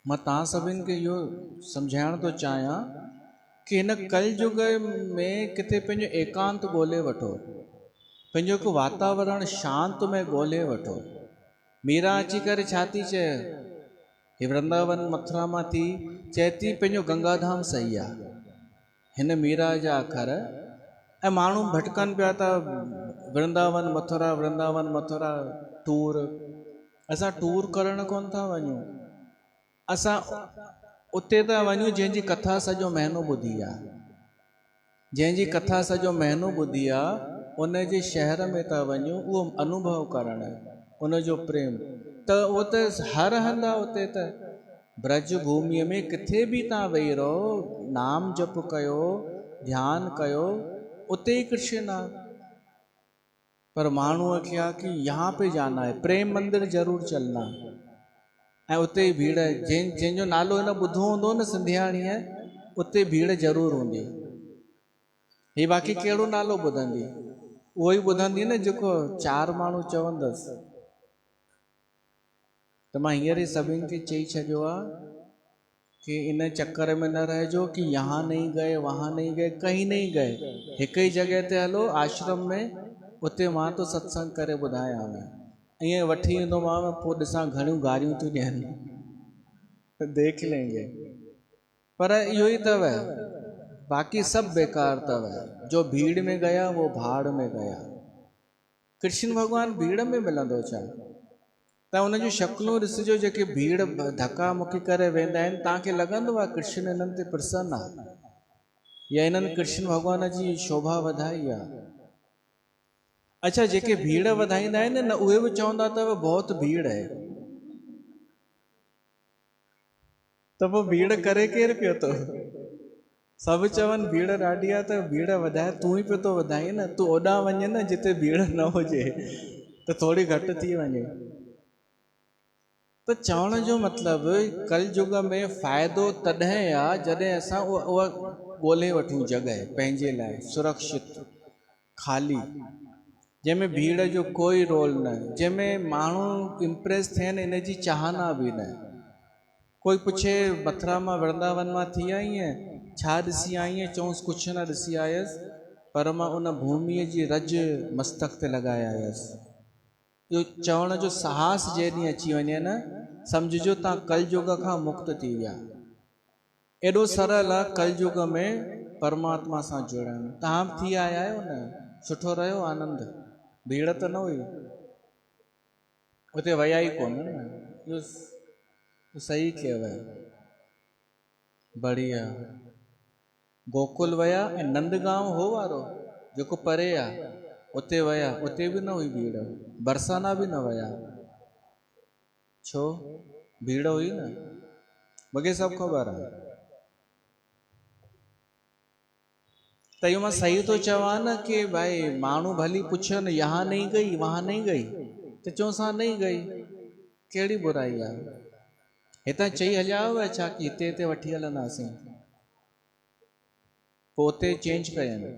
मां तव्हां सभिनि खे इहो सम्झाइण थो चाहियां कि हिन कलयुग में किथे पंहिंजो एकांत ॻोल्हे वठो, पंहिंजो हिकु वातावरण शांति में ॻोल्हे वठो। मीरा अची करे छा थी चए, ही वृंदावन मथुरा मां थी चए थी पंहिंजो गंगाधाम सही आहे। हिन मीरा जा अखर ऐं माण्हू भटकनि पिया था, वृंदावन मथुरा वृंदावन मथुरा टूर। असां टूर करण कोन था वञूं, असां उते था वञूं जंहिंजी कथा सॼो महीनो ॿुधी आहे, जंहिंजी कथा सॼो महीनो ॿुधी आहे उन जे शहर में था वञूं, उहो अनुभव करणु, उनजो प्रेम। त उहो त हर हंधि आहे उते। त ब्रज भूमिअ में किथे बि तव्हां वेही रहो, नाम जप कयो, ध्यानु कयो, उते ही कृष्ण आहे। पर माण्हूअ खे आहे कि यहाँ पे जाना है, प्रेम मंदिर ज़रूरु चलना, ऐं उते ई भीड़, जंहिंजो नालो हिन ॿुधो हूंदो न सिंधियाणीअ, उते भीड़ ज़रूरु हूंदी। ही बाक़ी कहिड़ो नालो ॿुधंदी, उहो ई ॿुधंदी न जेको चारि माण्हू चवंदसि। त मां हींअर ई सभिनि खे चई छॾियो आहे कि इन चक्कर में न रहिजो कि यहाँ नहीं गए वहाँ नहीं गए, कहीं नहीं गए। हिकु ई जॻह ते हलो आश्रम में, उते मां तो सत्संग करे ॿुधायांव। ईअं वठी ईंदोमांव, पोइ ॾिसां घणियूं गारियूं थियूं ॾियनि, देख लेंगे। पर इहो ई अथव, बाक़ी सभु बेकार अथव। जो भीड़ में गया वो भाड़ में गया। कृष्ण भॻवानु भीड़ में मिलंदो छा? त उनजूं शक्लूं ॾिसिजो, जेके भीड़ धका मुकी करे वेंदा आहिनि, तव्हांखे लॻंदो आहे कृष्ण इन्हनि ते प्रसन्न आहे, या इन्हनि कृष्ण भॻवान जी शोभा वधाई आहे। अच्छा, जेके भीड़ वधाईंदा आहिनि न, उहे बि चवंदा अथव बहुत भीड़ है। त पोइ भीड़ करे केरु पियो थो? सभु चवनि भीड़ ॾाढी आहे त भीड़ वधाए, तूं ई पियो थो वधाए न। तूं ओॾां वञे न जिते भीड़ न हुजे, त थोरी घटि थी वञे। त चवण जो मतिलबु, कलयुग में फ़ाइदो तॾहिं आहे जॾहिं असां उहा ॻोल्हे वठूं जॻह पंहिंजे लाइ सुरक्षित, ख़ाली, जंहिंमें भीड़ जो कोई रोल न, जंहिंमें माण्हू इम्प्रेस थियनि इन जी चाहना बि न। कोई पुछे मथुरा मां वृंदावन मां थी आई आहे, छा ॾिसी आई आहे? चऊंसि कुझु न ॾिसी आयसि, पर मां उन भूमिअ जी रज मस्तक ते लॻाए आयसि। इहो चवण जो साहस जेॾीं अची वञे न, सम्झिजो तव्हां कलयुग खां मुक्त थी विया। एॾो सरल आहे कलयुग में परमात्मा सां जुड़णु। तव्हां बि थी आया आहियो न, सुठो रहियो आनंद, भीड़ त न हुई उते, वया ई कोन न। इहो सही कयव, बढ़िया। गोकुल वया ऐं नंदगांव हो वारो जेको परे आहे, उते वया, उते बि न हुई भीड़। बरसाना बि न वया, छो? भीड़ हुई न, मूंखे सभु ख़बर आहे। त इहो मां सही थो चवां न कि भाई माण्हू भली पुछनि यहाँ नहीं गई वहाँ नहीं गई, त चऊंसि नहीं गई, कहिड़ी बुराई आहे? हितां चई हलिया हुआ छा कि हिते हिते वठी हलंदासीं, पोइ उते चेंज कयनि।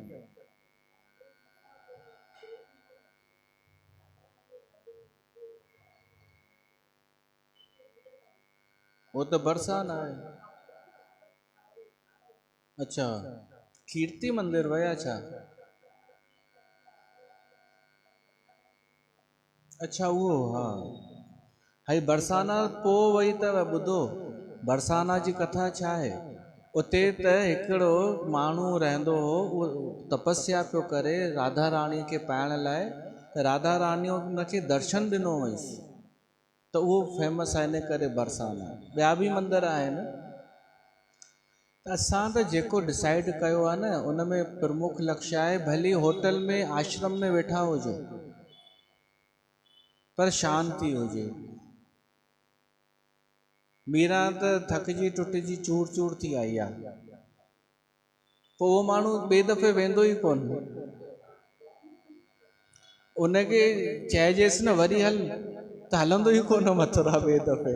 वो तो बरसाना है। अच्छा, कीर्ति मंदिर वया छा? अच्छा उहो, हाँ हाई बरसाना पोइ वई अथव। ॿुधो, बरसाना जी कथा छा आहे? उते त हिकिड़ो माण्हू रहंदो हो, उहो तपस्या पियो करे राधा रानी खे पाइण लाइ, त राधा रानी उनखे दर्शन ॾिनो हुयसि, त उहो फेमस आहे इन करे बरसाना। ॿिया बि मंदर आहिनि। असां त जेको डिसाइड कयो आहे न, उन में प्रमुख लक्ष्य आहे भली होटल में आश्रम में वेठा हुजो पर शांति हुजे। मीरा त थकिजी टुटिजी चूर चूर थी आई आहे, पोइ उहो माण्हू ॿिए दफ़े वेंदो ई कोन। उनखे चइजेसि न वरी हल, त हलंदो ई कोन मथुरा ॿिए दफ़े।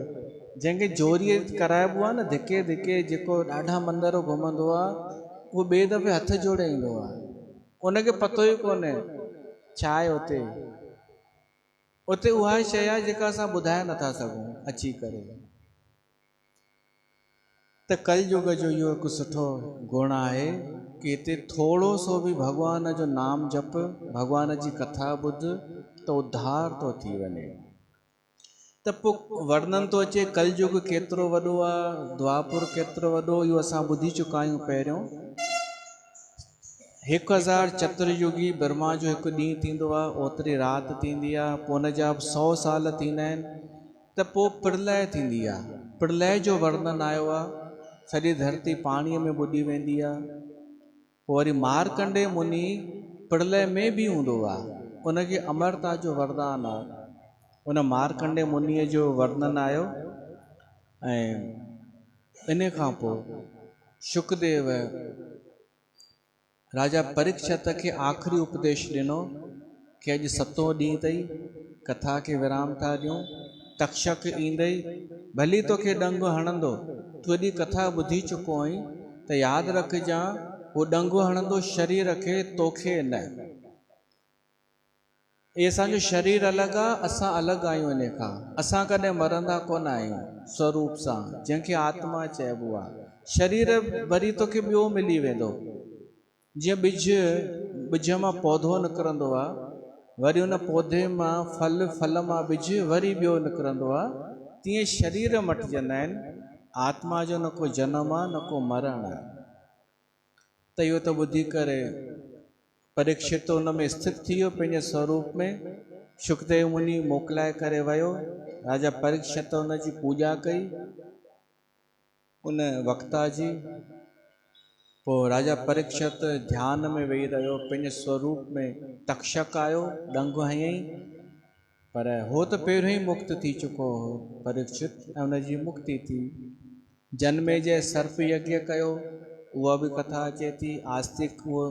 जंहिंखे जोरीअ कराइबो आहे न, धिके धिके, जेको ॾाढा मंदर घुमंदो आहे, उहो ॿिए दफ़े हथ जोड़े ईंदो आहे। उनखे पतो ई कोन्हे छा आहे उते। उते उहा शइ आहे जेका असां ॿुधाए नथा सघूं अची करे। त कलयुग जो इहो हिकु सुठो गुण आहे कि हिते थोरो सो बि भॻवान जो नाम जप, भॻवान जी कथा ॿुध, त उद्धार थो थी वञे। त पोइ वर्णन थो अचे कलयुग केतिरो वॾो आहे, द्वापुर केतिरो वॾो, इहो असां ॿुधी चुका आहियूं पहिरियों। 1000 चतुर्युगी ब्रह्मा जो हिकु ॾींहुं थींदो आहे, ओतिरी राति थींदी आहे, पोइ हुन जा 100 साल थींदा आहिनि, त पोइ प्रलय थींदी आहे। प्रलय जो वर्णन आयो आहे, सॼी धरती पाणीअ में ॿुॾी वेंदी आहे। पोइ वरी मारकंडे मुनि प्रलय में बि हूंदो आहे, उनखे अमरता जो वरदान आहे। उन मारकंडे मुनीअ जो वर्णन आयो, ऐं इन खां पोइ शुकदेव राजा परीक्षित खे आख़िरी उपदेश ॾिनो कि अॼु 7हों ॾींहुं अथई, कथा खे विराम था ॾियूं। तक्षक ईंदई, भली तोखे ॾंग हणंदो, तूं एॾी कथा ॿुधी चुको आहीं, त यादि रखजांइ उहो ॾंग हणंदो शरीर खे, तोखे न। इहे असांजो शरीर अलॻि आहे, असां अलॻि आहियूं इन खां। असां कॾहिं मरंदा कोन आहियूं स्वरूप सां, जंहिंखे आत्मा चइबो आहे। शरीर वरी तोखे ॿियो मिली वेंदो। जीअं ॿिज मां पौधो निकिरंदो आहे, वरी उन पौधे मां फल मां ॿिज वरी ॿियो निकिरंदो आहे, तीअं शरीर मटिजंदा आहिनि। आत्मा जो न को जनम आहे, न को मरण आहे। त इहो त ॿुधी करे परीक्षित उन में स्थित थी वियो पंहिंजे स्वरूप में। शुकदेव मुनि मोकिलाए करे वियो, राजा परीक्षित उन जी पूॼा कई, उन वक्ता जी। पोइ राजा परीक्षित ध्यान में वेही रहियो, पंहिंजे स्वरूप में। तक्षक आयो, ॾंग हयईं, पर हो त पहिरियों ई मुक्त थी चुको हो परीक्षित, ऐं उन जी मुक्ति थी। जनमेजय सर्प यज्ञ कयो, उहा बि कथा अचे थी। आस्तिक उहो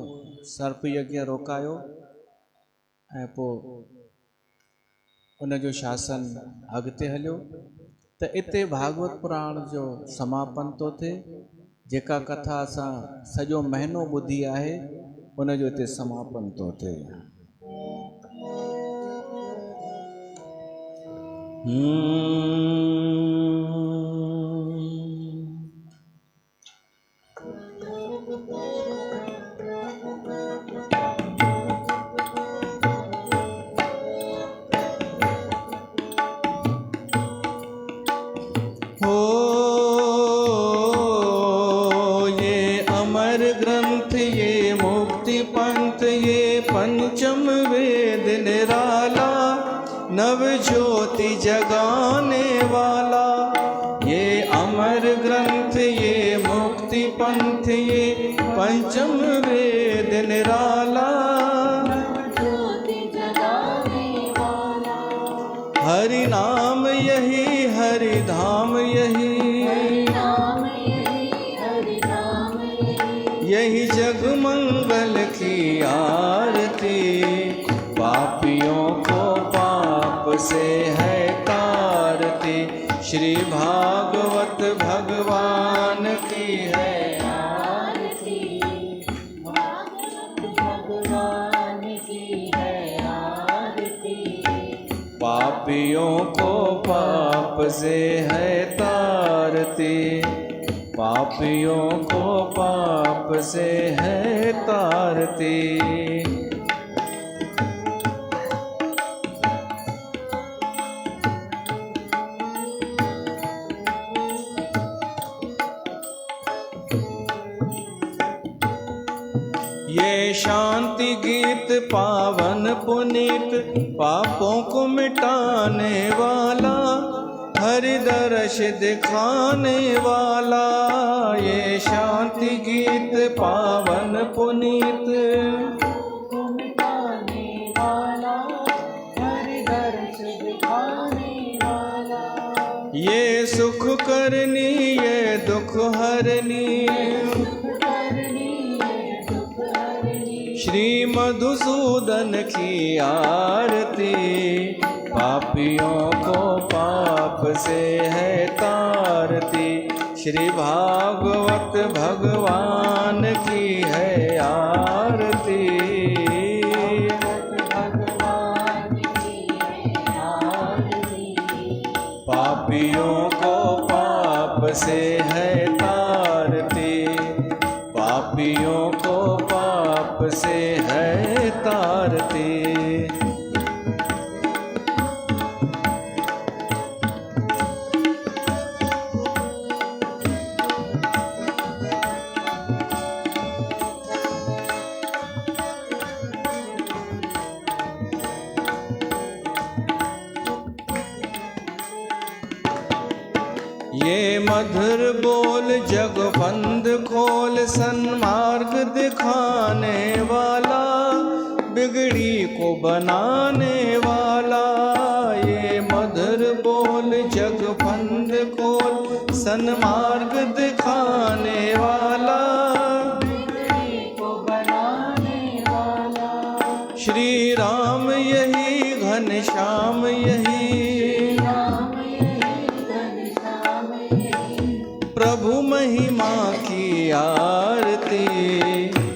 सर्प यज्ञ रोकायो, ऐं पोइ उन जो शासन अॻिते हलियो। त इते भागवत पुराण जो समापन थो थिए। जेका कथा असां सॼो महीनो ॿुधी आहे, उन जो हिते समापन थो थिए। पंचम वेद निराला, नव ज्योति जगाने वाला। ये अमर ग्रंथ, ये मुक्ति पंथ, ये पंचम वेद निराला, हरि नाम यही, हरि धाम यही, यही जग मंगल की आरती। पापियों को पाप से है तारती, श्री भागवत भगवान की है आरती, भागवत भगवान की है आरती। पापियों को पाप से है तारती, पापियों को पाप से है तारती। ये शांति गीत पावन पुनीत पापों को मिटाने वाला, हरि दर्श दिखाने वाला। ये शांति गीत पावन पुनीत मिटाने वाला, हरि दर्श दिखाने वाला। ये सुख करनी ये दुख हरनी, श्री मधुसूदन की आरती। पापियों को पाप से है तारती, श्री भागवत भगवान की है आरती। भगवान की है आरती। पापियों को पाप से है तारती, पापियों को पाप से है तारती। ये मधुर बोल जगबंद खोल, सन्मार्ग दिखाने वाला, बिगड़ी को बनाने वाला। ये मधुर बोल जगबंद खोल, सन्मार्ग दिखाने वाला, बिगड़ी को बनाने वाला। श्री राम यही घनश्याम यही, प्रभु महिमा की आरती।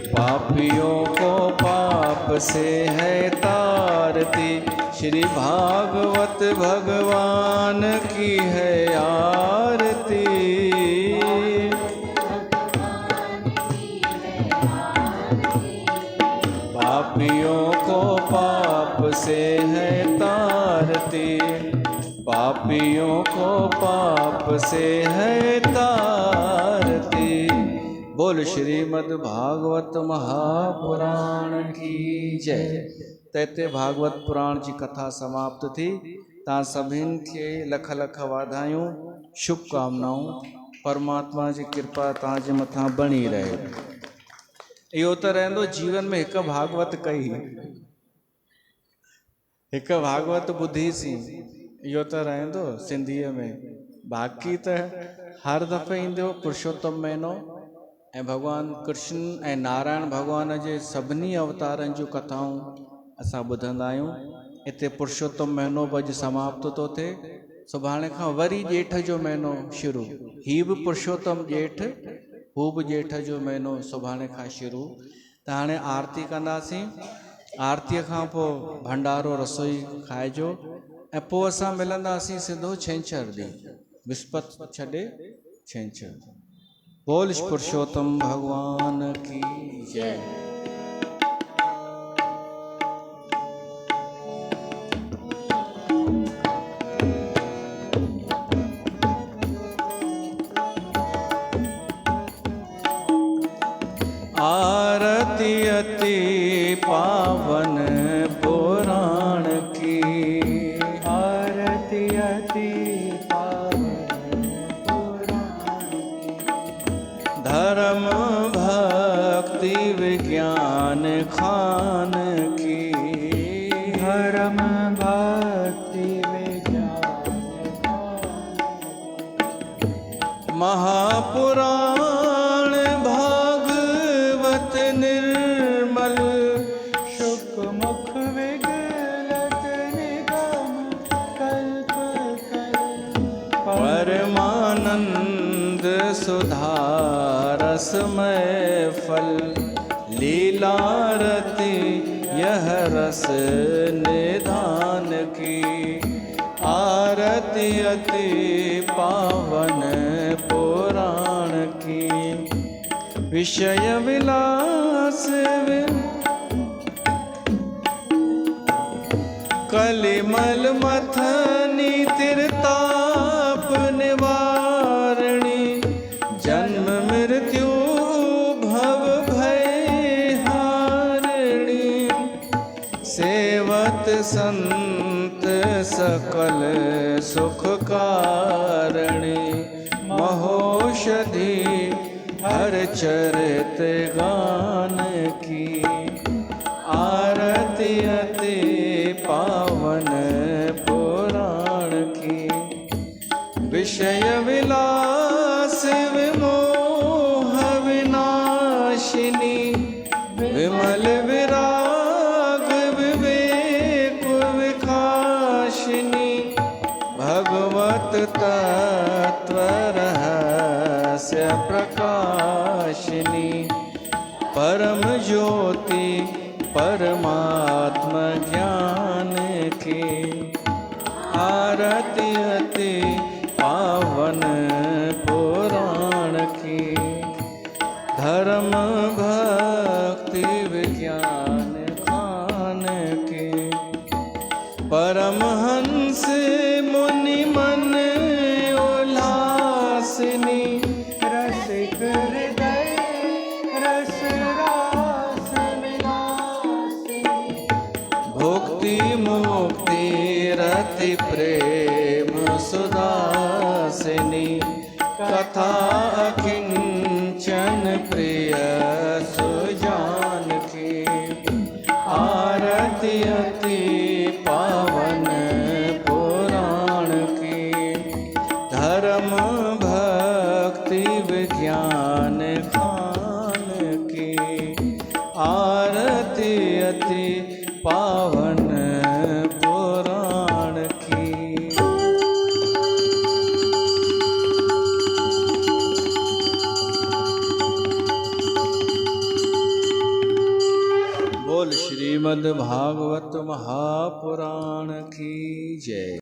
पापियों को पाप से है तारती, श्री भागवत भगवान की है आरती। पापियों को पाप से है तारती, पापियों को पाप से है तारती। बोल श्रीमद् भागवत महापुराण की जय। तैते भागवत पुराण जी कथा समाप्त थी। तव्हां सभिनि खे लख लख वाधायूं, शुभकामनाऊं। परमात्मा जी कृपा तव्हांजे मथां बणी रहे। इहो त रहंदो जीवन में हिकु भागवत कई, हिकु भागवत ॿुधीसीं, इहो त रहंदो सिंधीअ में। बाक़ी त हर दफ़े ईंदो पुरुषोत्तम महीनो ऐं भॻवानु कृष्ण ऐं नारायण भॻवान जे सभिनी अवतारनि जूं कथाऊं असां ॿुधंदा आहियूं। हिते पुरुषोत्तम महीनो बि अॼु समाप्त थो थिए। सुभाणे खां वरी ॼेठ जो महीनो शुरू। ही बि पुरुषोत्तम ॼेठ, हू बि ॼेठ जो महीनो सुभाणे खां शुरू। त हाणे आरती कंदासीं। आरतीअ खां पोइ भंडारो रसोई खाइजो ऐं पोइ असां मिलंदासीं सिधो छंछरु ॾींहुं, विस्पति छॾे छंछरु। बोल पुरुषोत्तम भगवान की जय। आरती अति पावन पुराण की, आरती अति पावन पुराण की। धर्म भक्ति विज्ञान खान की, धर्म भक्ति विज्ञान महापुराण भागवत निर्मल, शुक मुख विगलत निगम कल्प कल। परमानंद सुधारसमय फल, लीलारती यह रस निधान की। आरती अति पावन पुराण की, विषय विलास कलिमल मथनी तिरताप निवारणी, जन्म मृत्यु भव भय संत सकल सुख कारणी, महोषधि हर चरित गान की। आरती अति पावन पुराण की, विषय विलास विमोह विनाशिनी, विमल विराग विवेक विकाशिनी, भगवत तत्व रहस्य प्रकाशिनी, परम ज्योति परमात्म ज्ञान की। आरती अति पावन पुराण की, धर्म भक्ति विज्ञान खान की। परमहंस मुनि मन उल्लासिनी, रसिक हृदय रस रास विलासिनी, भुक्ति मुक्ति रति प्रेम सुदासिनी, कथा किंचन प्रिय सुजान की। आरती अति पावन पुराण की, धर्म भक्ति विज्ञान खान की। आरती अति पावन पुराण की। बोल श्रीमद् भागवत महापुराण की जय।